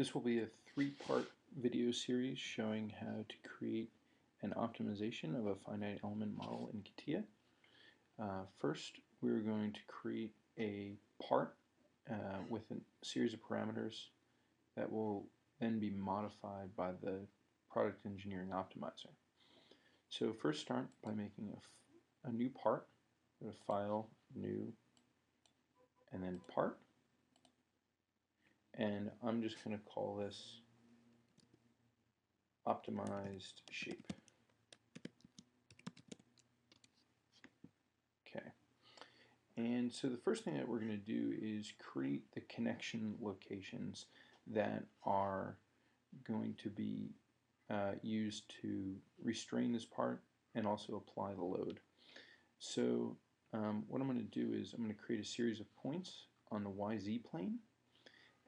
This will be a three-part video series showing how to create an optimization of a finite element model in Catia. First, we're going to create a part with a series of parameters that will then be modified by the product engineering optimizer. So first start by making a new part. Go to File, New, and then Part. And I'm just going to call this optimized shape. Okay. And so the first thing that we're going to do is create the connection locations that are going to be used to restrain this part and also apply the load. So what I'm going to do is I'm going to create a series of points on the YZ plane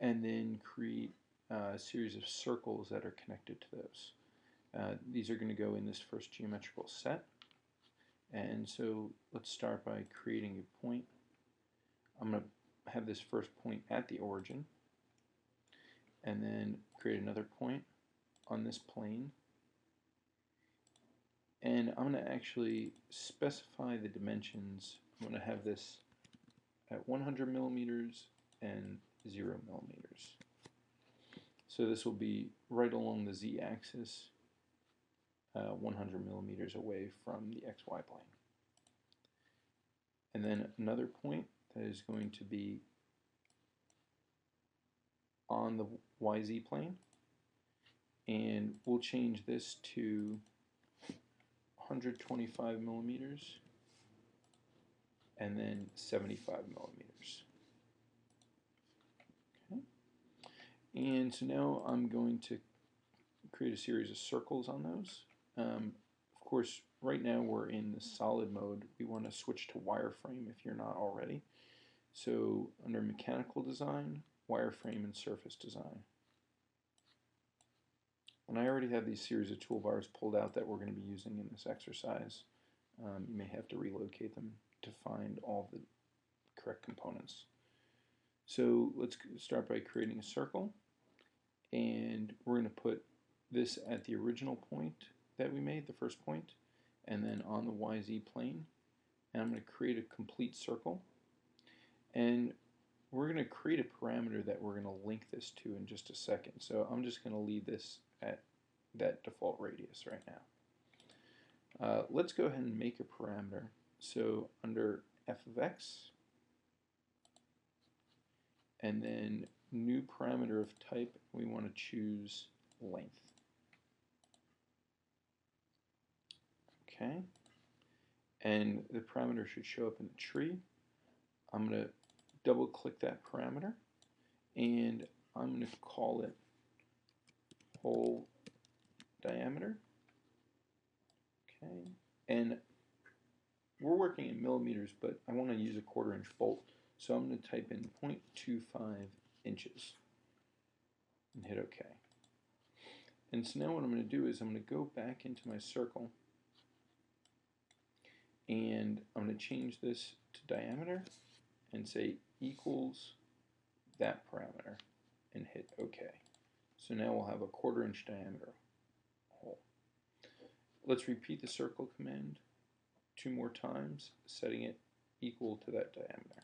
and then create a series of circles that are connected to those. These are going to go in this first geometrical set. And so let's start by creating a point. I'm going to have this first point at the origin and then create another point on this plane. And I'm going to actually specify the dimensions. I'm going to have this at 100 millimeters and 0 millimeters. So this will be right along the z-axis, 100 millimeters away from the xy plane. And then another point that is going to be on the YZ plane, and we'll change this to 125 millimeters and then 75 millimeters. Okay. And so now I'm going to create a series of circles on those. Of course, right now we're in the solid mode. We want to switch to wireframe if you're not already. So under mechanical design, wireframe, and surface design. And I already have these series of toolbars pulled out that we're going to be using in this exercise. You may have to relocate them to find all the correct components. So let's start by creating a circle, and we're going to put this at the original point that we made, the first point, and then on the YZ plane. And I'm going to create a complete circle, and we're going to create a parameter that we're going to link this to in just a second. So I'm just going to leave this at that default radius right now. Let's go ahead and make a parameter. So under f of x, and then new parameter of type, we want to choose length. Okay, and the parameter should show up in the tree. I'm going to double click that parameter, and I'm going to call it hole diameter. Okay, and we're working in millimeters, but I want to use a 1/4 inch bolt, so I'm going to type in 0.25 inches and hit OK. And so now what I'm going to do is I'm going to go back into my circle, and I'm going to change this to diameter and say equals that parameter and hit OK. So now we'll have a 1/4 inch diameter hole. Let's repeat the circle command 2 more times, setting it equal to that diameter.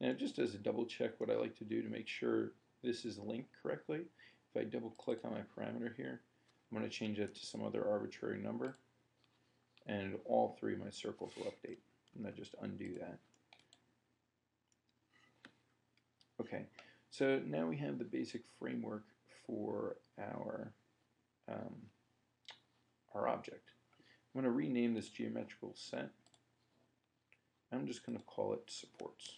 Now, just as a double check, what I like to do to make sure this is linked correctly, if I double click on my parameter here, I'm going to change that to some other arbitrary number, and all 3 of my circles will update. And I just undo that. Okay, so now we have the basic framework for our object. I'm going to rename this geometrical set. I'm just going to call it supports.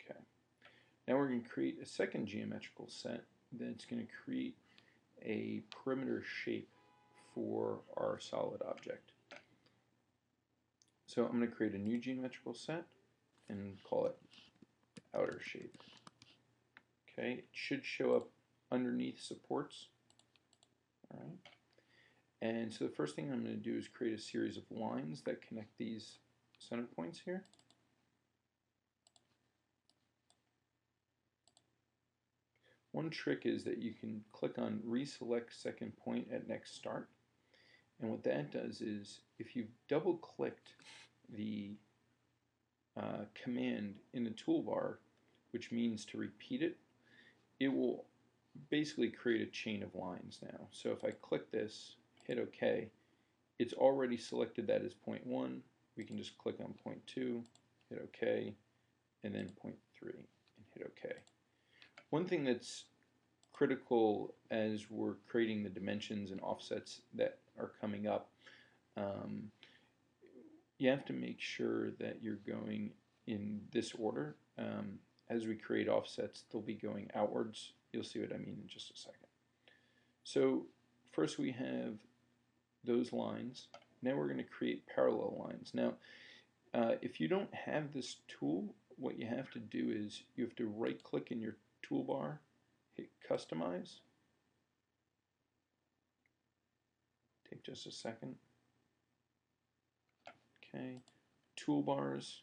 Okay. Now we're going to create a second geometrical set that's going to create a perimeter shape for our solid object. So I'm going to create a new geometrical set, and call it outer shape. Okay, it should show up underneath supports. All right. And so the first thing I'm going to do is create a series of lines that connect these center points here. One trick is that you can click on Reselect Second Point at Next Start. And what that does is, if you've double-clicked the command in the toolbar, which means to repeat it, it will basically create a chain of lines now. So if I click this, hit OK, it's already selected that as point 1. We can just click on point 2, hit OK, and then point 3, and hit OK. One thing that's critical as we're creating the dimensions and offsets that are coming up, you have to make sure that you're going in this order. As we create offsets, they'll be going outwards. You'll see what I mean in just a second. So first we have those lines. Now we're going to create parallel lines. Now, if you don't have this tool, what you have to do is you have to right-click in your toolbar, hit Customize. Take just a second. Okay, Toolbars,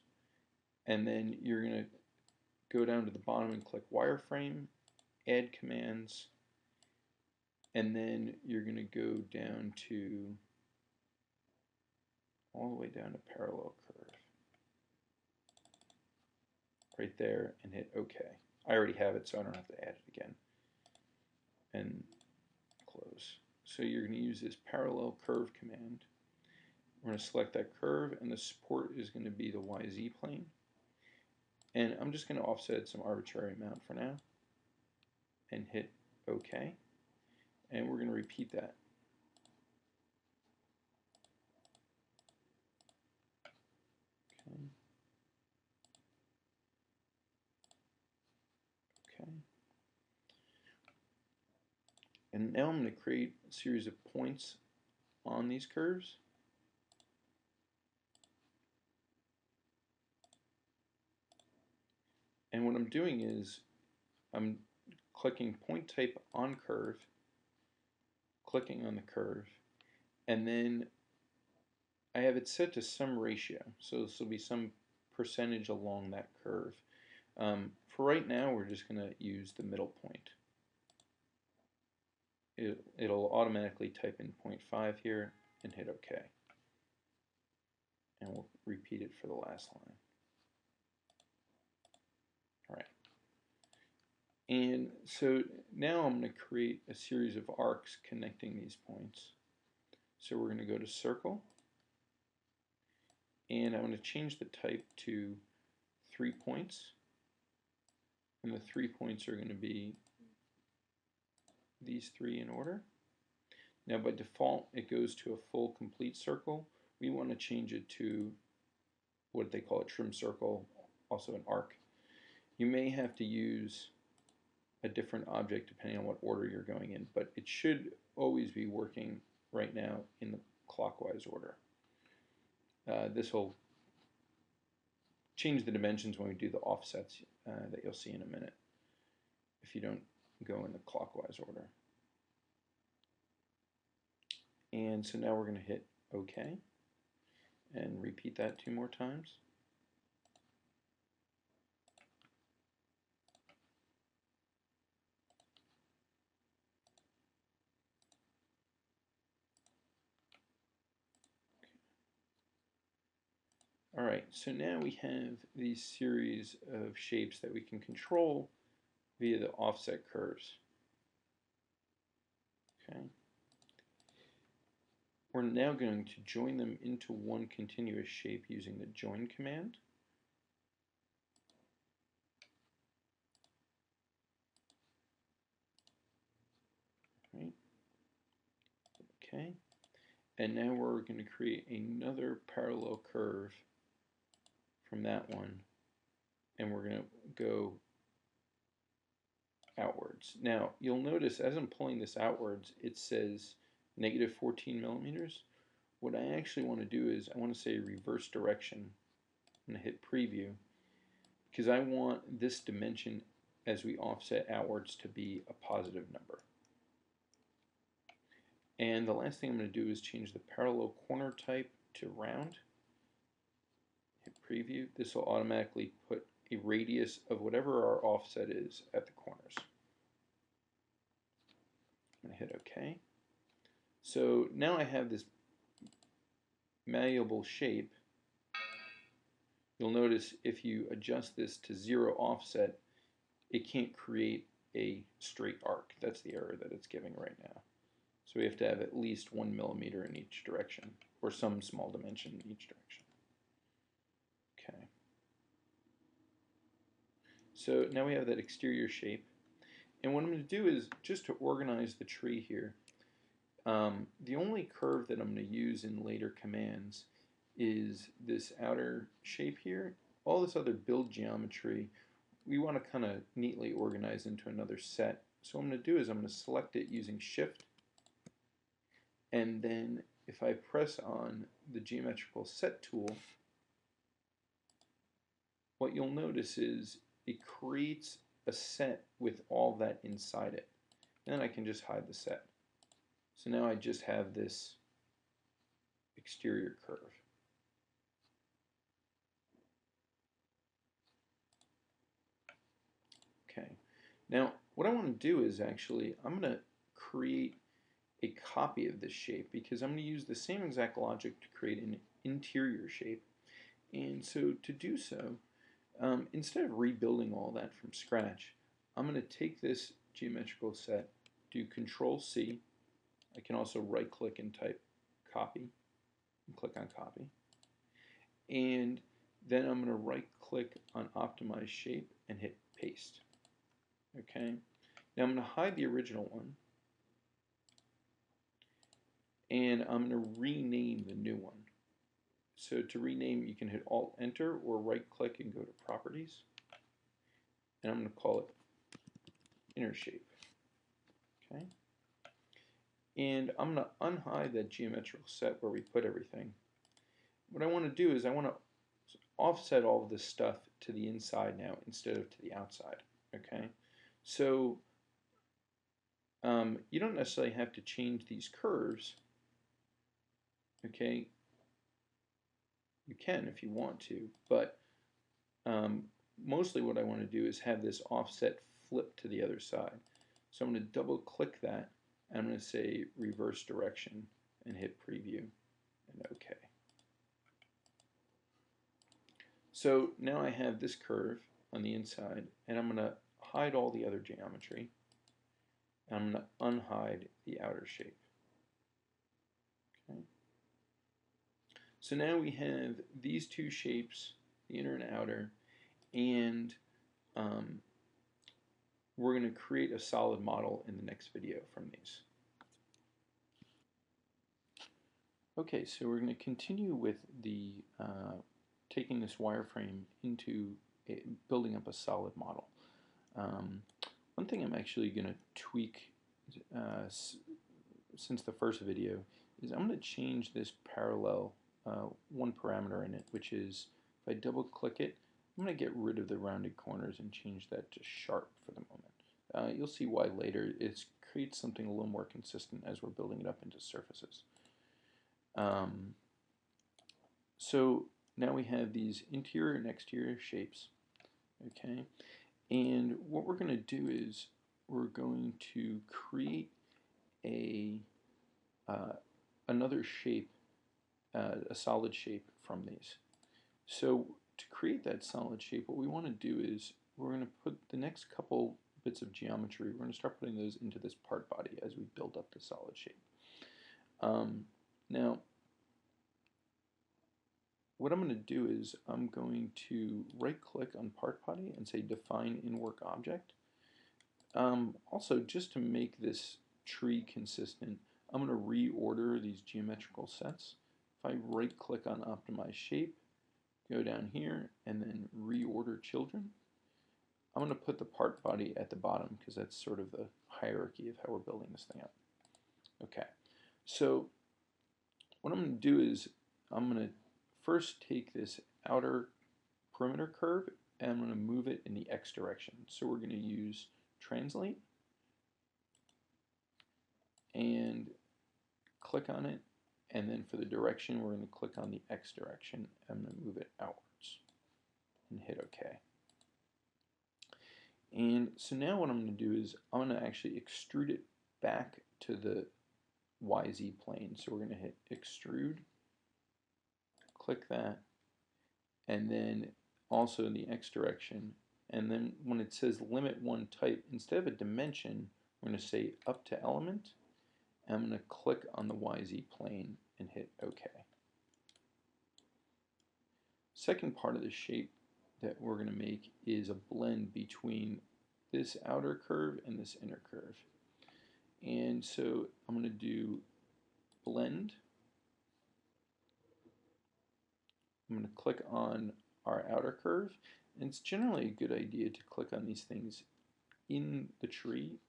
and then you're going to go down to the bottom and click Wireframe, Add Commands, and then you're going to go down to all the way down to Parallel Curve. Right there, and hit OK. I already have it, so I don't have to add it again. And close. So you're going to use this Parallel Curve command. We're going to select that curve, and the support is going to be the YZ plane. And I'm just going to offset some arbitrary amount for now, and hit OK. And we're going to repeat that. Okay. Okay. And now I'm going to create a series of points on these curves. And what I'm doing is I'm clicking point type on curve, clicking on the curve, and then I have it set to some ratio. So this will be some percentage along that curve. For right now, we're just going to use the middle point. It'll automatically type in 0.5 here and hit OK. And we'll repeat it for the last line. All right. And so now I'm going to create a series of arcs connecting these points. So we're going to go to Circle, and I'm going to change the type to 3 points. And the 3 points are going to be these 3 in order. Now by default it goes to a full complete circle. We want to change it to what they call a trim circle, also an arc. You may have to use a different object depending on what order you're going in, but it should always be working right now in the clockwise order. This will change the dimensions when we do the offsets that you'll see in a minute if you don't go in the clockwise order. And so now we're going to hit OK and repeat that 2 more times. Alright, so now we have these series of shapes that we can control via the offset curves. Okay. We're now going to join them into one continuous shape using the join command. Right. Okay. And now we're going to create another parallel curve from that one, and we're going to go outwards. Now you'll notice as I'm pulling this outwards it says negative 14 millimeters. What I actually want to do is I want to say reverse direction. I'm going to hit preview, because I want this dimension as we offset outwards to be a positive number. And the last thing I'm going to do is change the parallel corner type to round. Hit preview. This will automatically put a radius of whatever our offset is at the corners. I'm going to hit OK. So now I have this malleable shape. You'll notice if you adjust this to 0 offset, it can't create a straight arc. That's the error that it's giving right now. So we have to have at least 1 millimeter in each direction, or some small dimension in each direction. Okay. So now we have that exterior shape. And what I'm going to do is, just to organize the tree here, the only curve that I'm going to use in later commands is this outer shape here. All this other build geometry, we want to kind of neatly organize into another set. So what I'm going to do is I'm going to select it using Shift, and then if I press on the geometrical set tool, what you'll notice is it creates a set with all that inside it. And then I can just hide the set. So now I just have this exterior curve. Okay. Now what I want to do is actually I'm going to create a copy of this shape, because I'm going to use the same exact logic to create an interior shape. And so to do so, instead of rebuilding all that from scratch, I'm going to take this geometrical set, do Control C. I can also right click and type copy and click on copy. And then I'm going to right click on optimize shape and hit paste. Okay. Now I'm going to hide the original one, and I'm going to rename the new one. So to rename, you can hit Alt Enter or right click and go to Properties. And I'm going to call it Inner Shape. Okay. And I'm going to unhide that geometrical set where we put everything. What I want to do is I want to offset all of this stuff to the inside now instead of to the outside. Okay. So you don't necessarily have to change these curves. Okay. You can if you want to, but mostly what I want to do is have this offset flip to the other side. So I'm going to double click that, and I'm going to say reverse direction and hit preview and OK. So now I have this curve on the inside, and I'm going to hide all the other geometry, and I'm going to unhide the outer shape. Okay. So now we have these two shapes, the inner and outer, and we're going to create a solid model in the next video from these. Okay, so we're going to continue with the taking this wireframe into building up a solid model. One thing I'm actually going to tweak since the first video is I'm going to change this parallel one parameter in it, which is if I double click it, I'm going to get rid of the rounded corners and change that to sharp for the moment. You'll see why later. It creates something a little more consistent as we're building it up into surfaces. So now we have these interior and exterior shapes, okay? And what we're going to do is we're going to create another shape, a solid shape from these. So to create that solid shape, what we want to do is we're going to put the next couple bits of geometry, we're going to start putting those into this part body as we build up the solid shape. Now, what I'm going to do is I'm going to right click on part body and say define in work object. Also, just to make this tree consistent, I'm going to reorder these geometrical sets. If I right click on optimize shape, go down here and then reorder children, I'm going to put the part body at the bottom because that's sort of the hierarchy of how we're building this thing up. Okay, so what I'm going to do is I'm going to first take this outer perimeter curve and I'm going to move it in the X direction. So we're going to use translate and click on it, and then for the direction we're going to click on the X direction. I'm going to move it outwards and hit OK. And so now what I'm going to do is I'm going to actually extrude it back to the YZ plane. So we're going to hit extrude, click that, and then also in the X direction. And then when it says limit one type, instead of a dimension, we're going to say up to element. And I'm going to click on the YZ plane and hit OK. Second part of the shape that we're going to make is a blend between this outer curve and this inner curve. And so I'm going to do blend. I'm going to click on our outer curve. And it's generally a good idea to click on these things in the tree.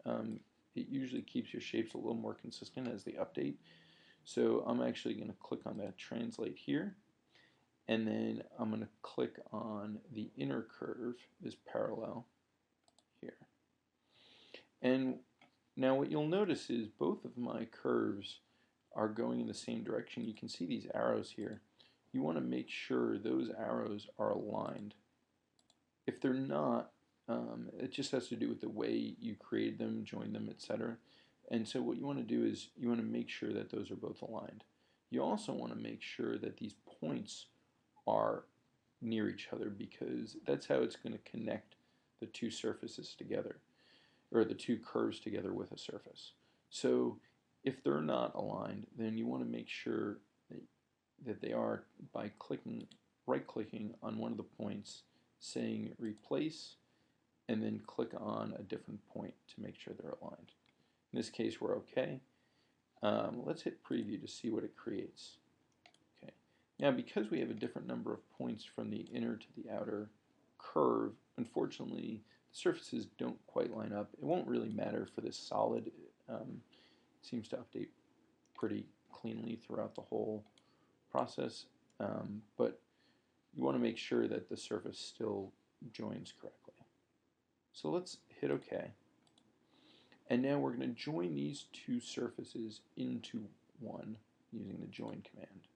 It usually keeps your shapes a little more consistent as they update. So I'm actually going to click on that translate here. And then I'm going to click on the inner curve, this parallel here. And now what you'll notice is both of my curves are going in the same direction. You can see these arrows here. You want to make sure those arrows are aligned. If they're not, it just has to do with the way you created them, joined them, etc. And so what you want to do is you want to make sure that those are both aligned. You also want to make sure that these points are near each other, because that's how it's going to connect the two surfaces together, or the two curves together with a surface. So if they're not aligned, then you want to make sure that they are by right-clicking on one of the points, saying replace, and then click on a different point to make sure they're aligned. In this case, we're okay. Let's hit preview to see what it creates. Okay. Now, because we have a different number of points from the inner to the outer curve, unfortunately, the surfaces don't quite line up. It won't really matter for this solid. It seems to update pretty cleanly throughout the whole process, but you want to make sure that the surface still joins correctly. So let's hit OK. And now we're going to join these two surfaces into one using the join command.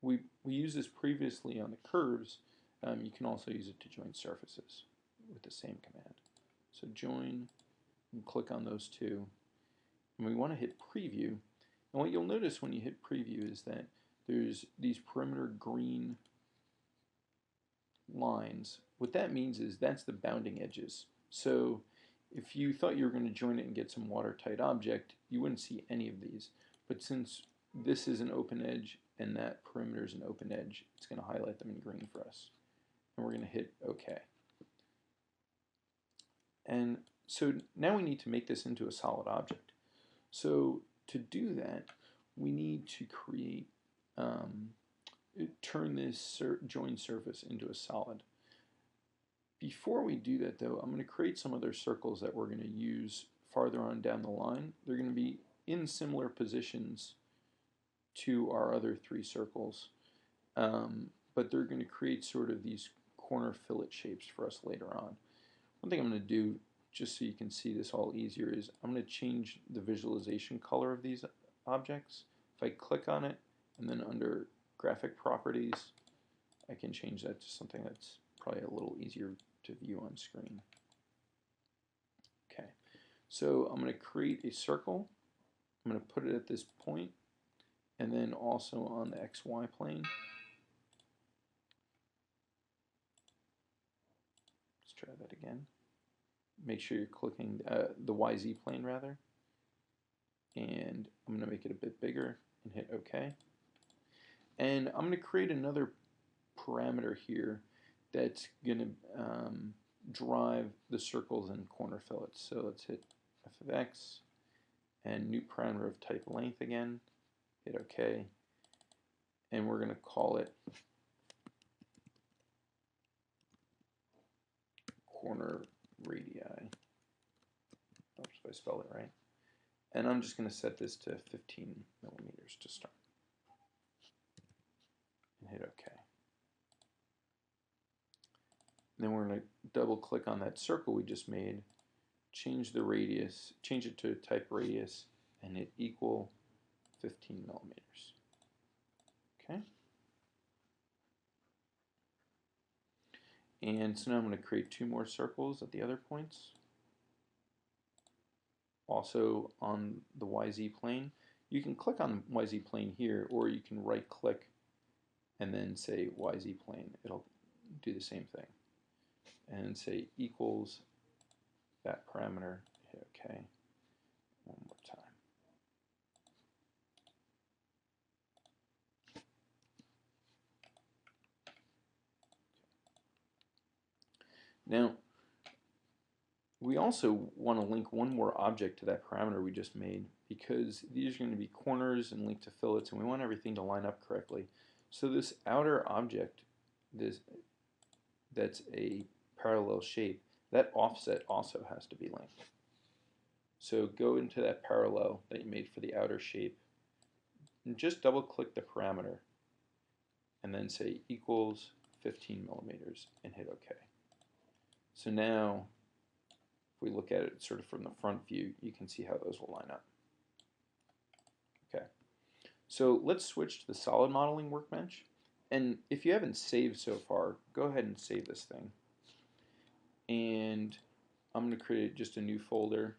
We used this previously on the curves. You can also use it to join surfaces with the same command. So join and click on those two. And we want to hit preview. And what you'll notice when you hit preview is that there's these perimeter green lines. What that means is that's the bounding edges. So if you thought you were going to join it and get some watertight object, you wouldn't see any of these. But since this is an open edge and that perimeter is an open edge, it's going to highlight them in green for us. And we're going to hit OK. And so now we need to make this into a solid object. So to do that, we need to create, turn this join surface into a solid. Before we do that though, I'm going to create some other circles that we're going to use farther on down the line. They're going to be in similar positions to our other three circles, but they're going to create sort of these corner fillet shapes for us later on. One thing I'm going to do, just so you can see this all easier, is I'm going to change the visualization color of these objects. If I click on it, and then under graphic properties, I can change that to something that's probably a little easier to view on screen. Okay, so I'm going to create a circle. I'm going to put it at this point, and then also on the XY plane. Let's try that again. Make sure you're clicking the YZ plane rather. And I'm going to make it a bit bigger and hit OK. And I'm going to create another parameter here that's going to drive the circles and corner fillets. So let's hit f of x and new parameter of type length again. Hit OK. And we're going to call it corner radii. Oops, if I spelled it right. And I'm just going to set this to 15 millimeters to start. And hit OK. Then we're going to double click on that circle we just made, change the radius, change it to type radius, and hit equal 15 millimeters. Okay. And so now I'm going to create 2 more circles at the other points. Also on the YZ plane. You can click on the YZ plane here, or you can right click and then say YZ plane. It'll do the same thing. And say equals that parameter, hit OK. One more time. Now, we also want to link one more object to that parameter we just made, because these are going to be corners and linked to fillets, and we want everything to line up correctly. So this outer object, that's a parallel shape, that offset also has to be linked. So go into that parallel that you made for the outer shape, and just double click the parameter, and then say equals 15 millimeters, and hit OK. So now, if we look at it sort of from the front view, you can see how those will line up. Okay, so let's switch to the solid modeling workbench. And if you haven't saved so far, go ahead and save this thing. And I'm going to create just a new folder.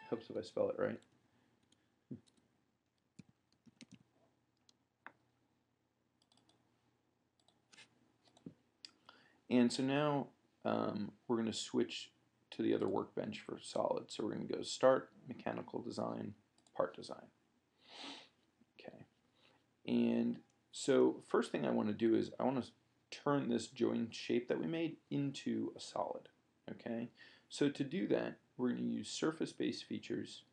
Helps if I spell it right. And so now we're going to switch to the other workbench for solid. So we're going to go Start, Mechanical Design, Part Design. Okay. And so first thing I want to do is I want to turn this joint shape that we made into a solid. Okay. So to do that, we're going to use surface-based features,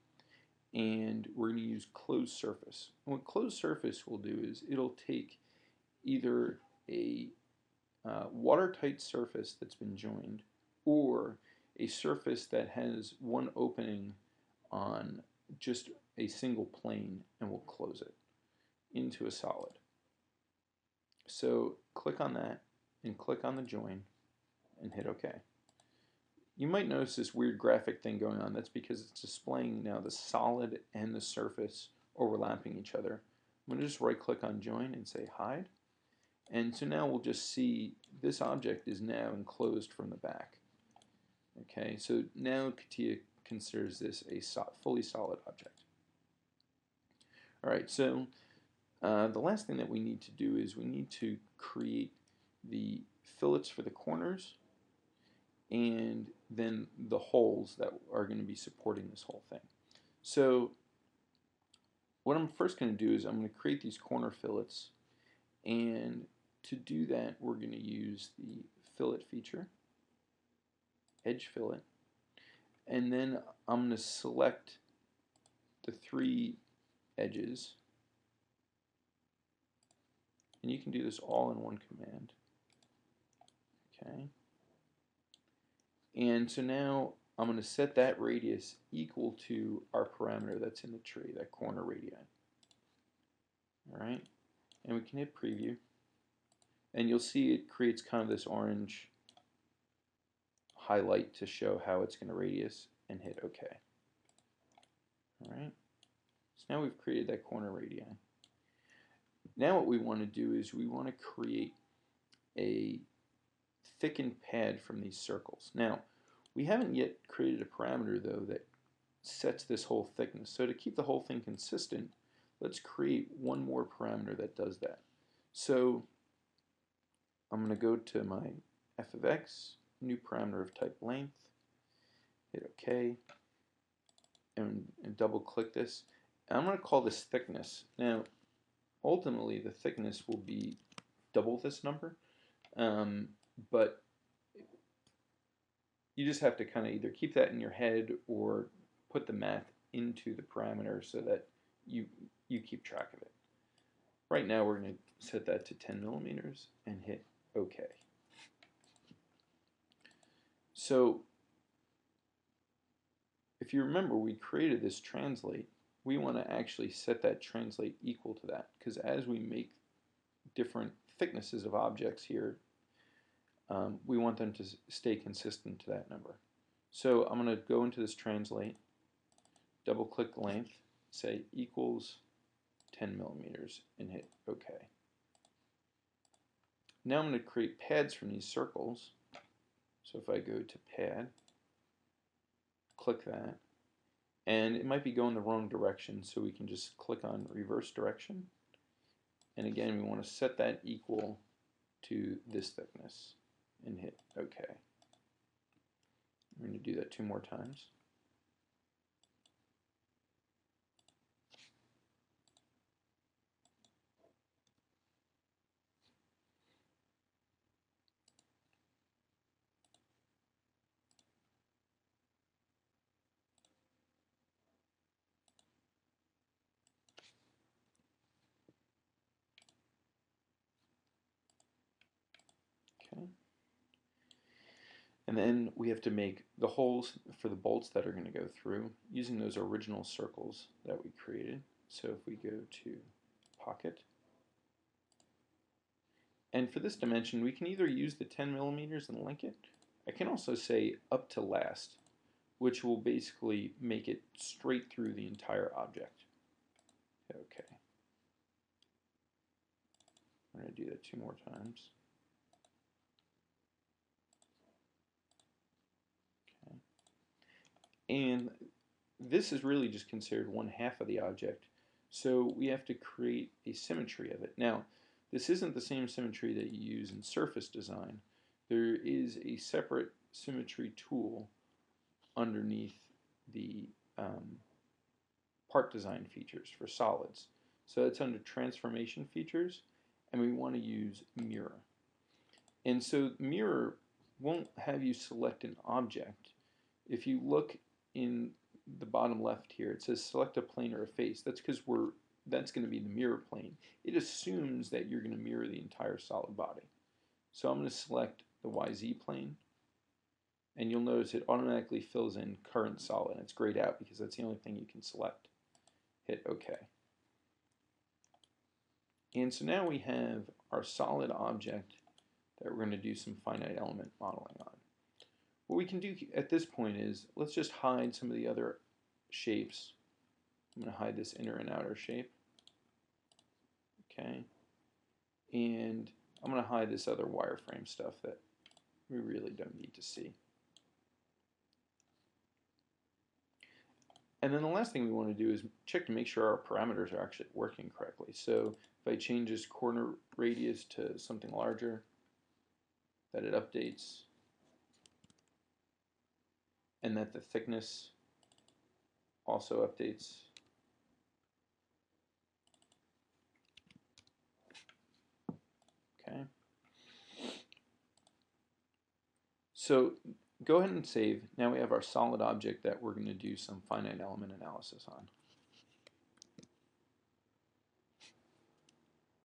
and we're going to use closed surface. And what closed surface will do is it'll take either a watertight surface that's been joined, or a surface that has one opening on just a single plane, and we'll close it into a solid. So click on that and click on the join and hit OK. You might notice this weird graphic thing going on. That's because it's displaying now the solid and the surface overlapping each other. I'm going to just right click on join and say hide. And so now we'll just see this object is now enclosed from the back. Okay, so now Catia considers this a fully solid object. All right, so the last thing that we need to do is we need to create the fillets for the corners and then the holes that are going to be supporting this whole thing. So what I'm first going to do is I'm going to create these corner fillets, and to do that we're going to use the fillet feature, edge fillet, and then I'm going to select the 3 edges, and you can do this all in one command. Okay. And so now I'm going to set that radius equal to our parameter that's in the tree, that corner radii. Alright, and we can hit preview, and you'll see it creates kind of this orange highlight to show how it's going to radius, and hit OK. Alright, so now we've created that corner radii. Now what we want to do is we want to create a thickened pad from these circles. Now, we haven't yet created a parameter though that sets this whole thickness. So to keep the whole thing consistent, let's create one more parameter that does that. So I'm going to go to my f of x, new parameter of type length, hit OK, and double click this. And I'm going to call this thickness. Now, ultimately the thickness will be double this number, but you just have to kind of either keep that in your head or put the math into the parameter so that you keep track of it. Right now we're going to set that to 10 millimeters and hit OK. So if you remember, we created this translate we want to actually set that translate equal to that, because as we make different thicknesses of objects here, we want them to stay consistent to that number. So I'm going to go into this translate, double click length, say equals 10 millimeters, and hit OK. Now I'm going to create pads from these circles. So if I go to pad, click that, and it might be going the wrong direction, so we can just click on reverse direction. And again, we want to set that equal to this thickness and hit OK. I'm going to do that 2 more times. Okay. And then we have to make the holes for the bolts that are going to go through using those original circles that we created. So if we go to pocket, and for this dimension we can either use the 10 millimeters and link it. I can also say up to last, which will basically make it straight through the entire object. Okay. I'm going to do that 2 more times. Okay. And this is really just considered 1/2 of the object, so we have to create a symmetry of it. Now, this isn't the same symmetry that you use in surface design. There is a separate symmetry tool underneath the part design features for solids. So it's under transformation features, and we want to use mirror. And so mirror won't have you select an object. If you look in the bottom left here, it says select a plane or a face. That's because that's going to be the mirror plane. It assumes that you're going to mirror the entire solid body. So I'm going to select the YZ plane, and you'll notice it automatically fills in current solid. It's grayed out because that's the only thing you can select. Hit OK. And so now we have our solid object that we're going to do some finite element modeling on. What we can do at this point is, let's just hide some of the other shapes. I'm going to hide this inner and outer shape. Okay. And I'm going to hide this other wireframe stuff that we really don't need to see. And then the last thing we want to do is check to make sure our parameters are actually working correctly. So if I change this corner radius to something larger, that it updates, and that the thickness also updates. Okay. So go ahead and save. Now we have our solid object that we're going to do some finite element analysis on.